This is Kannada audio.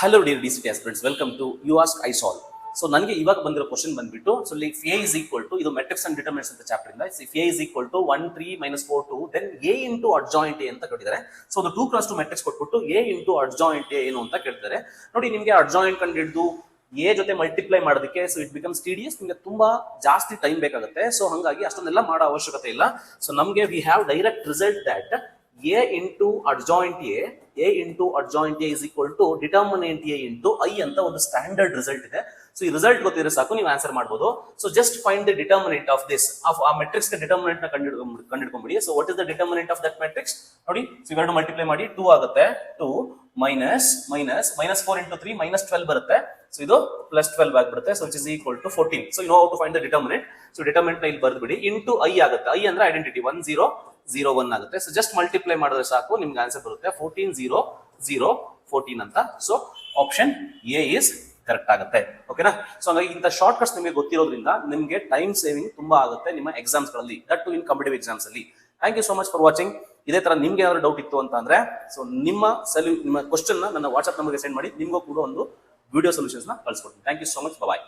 Hello dear DCT aspirants, welcome to you ask I solve. So ನನಗೆ ಇವಾಗ ಬಂದಿರೋ ಕ್ವಶನ್ ಬಂದ್ಬಿಟ್ಟು, so if A is equal to, ಇದು ಮೆಟ್ರಿಕ್ಸ್ ಅಂಡ್ ಡಿಟರ್ಮಿನೆಂಟ್ಸ್ ಅಂತ ಚಾಪ್ಟರ್ ಇಂದ, if A is equal to 1 3 - 4 2 then A into adjoint A ಅಂತ ಕೇಳಿದ್ದಾರೆ. ಸೊ ಅದು 2x2 ಮೆಟ್ರಿಕ್ಸ್ ಕೊಟ್ಬಿಟ್ಟು ಎ ಇಂಟು ಅಡ್ಜಾಯಿಂಟ್ ಎ ಏನು ಅಂತ ಕೇಳ್ತಾರೆ. ನೋಡಿ, ನಿಮಗೆ ಅಡ್ಜಾಯಿಂಟ್ ಕಂಡು ಹಿಡಿದು ಎ ಜೊತೆ ಮಲ್ಟಿಪ್ಲೈ ಮಾಡೋದಕ್ಕೆ ಸೊ ಇಟ್ ಬಿಕಮ್ಸ್ ಟಿಡಿಯಸ್, ನಿಮಗೆ ತುಂಬಾ ಜಾಸ್ತಿ ಟೈಮ್ ಬೇಕಾಗುತ್ತೆ. ಸೊ ಹಂಗಾಗಿ ಅಷ್ಟೊಂದೆಲ್ಲ ಮಾಡೋ ಅವಶ್ಯಕತೆ ಇಲ್ಲ. ಸೊ ನಮಗೆ we have direct result that a into adjoint a into adjoint a is equal to determinant a into I ಅಂತ ಒಂದು ಸ್ಟ್ಯಾಂಡರ್ಡ್ ರಿಸಲ್ಟ್ ಇದೆ. ಸೊ ಈ ರಿಸಲ್ಟ್ ಗೊತ್ತಿದ್ರೆ ಸಾಕು, ನೀವು ಆನ್ಸರ್ ಮಾಡಬಹುದು. So just find the determinant of this, of ಆ ಮೆಟ್ರಿಕ್ಸ್ ನ ಡಿಟರ್ಮಿನೆಂಟ್ ನ ಕಂಡುಹಿಡ್ಕೊಂಡ್ಬಿಡಿ. So what is the determinant of that matrix? ನೋಡಿ, ಸೊ ಇವೆರಡು ಮಲ್ಟಿಪ್ಲೈ ಮಾಡಿ 2 ಆಗುತ್ತೆ. 2 ಮೈನಸ್ 4 into 3 -12 ಬರುತ್ತೆ. ಸೊ ಇದು +12 ಆಗ್ಬಿಡುತ್ತೆ. So it is equal to 14. So you know how to find the determinant. So determinant ನ ಇಲ್ಲಿ ಬರ್ದ್ಬಿಡಿ. ಇಂಟು ಐ ಆಗುತ್ತೆ. ಐ ಅಂದ್ರೆ ಐಡೆಂಟಿಟಿ 1 0 0 1 ಆಗುತ್ತೆ. ಸೊ ಜಸ್ಟ್ ಮಲ್ಟಿಪ್ಲೈ ಮಾಡಿದ್ರೆ ಸಾಕು, ನಿಮ್ಗೆ ಆನ್ಸರ್ ಬರುತ್ತೆ 14 0 0 14 ಅಂತ. So option A is correct ಆಗುತ್ತೆ. ಓಕೆನಾ? ಸೊ ಹಾಗಾಗಿ ಇಂಥ ಶಾರ್ಟ್ ಕಟ್ಸ್ ನಿಮಗೆ ಗೊತ್ತಿರೋದ್ರಿಂದ ನಿಮಗೆ ಟೈಮ್ ಸೇವಿಂಗ್ ತುಂಬಾ ಆಗುತ್ತೆ ನಿಮ್ಮ ಎಕ್ಸಾಮ್ಸ್ ಗಳಲ್ಲಿ, that too in competitive exams ಅಲ್ಲಿ. Thank you so much for watching. ಇದೇ ತರ ನಿಮ್ಗೆ ಏನಾದ್ರು ಡೌಟ್ ಇತ್ತು ಅಂತ ಅಂದ್ರೆ, ಸೊ ನಿಮ್ಮ ಕ್ವಶನ್ ನನ್ನ ವಾಟ್ಸ್ಆಪ್ ನಂಬರ್ಗೆ ಸೆಂಡ್ ಮಾಡಿ, ನಿಮ್ಗೂ ಕೂಡ ಒಂದು ವಿಡಿಯೋ ಸೊಲ್ಯೂಷನ್ಸ್ ನ ಕಳಿಸ್ಕೊಡ್ತೀನಿ. Thank you so much. Bye.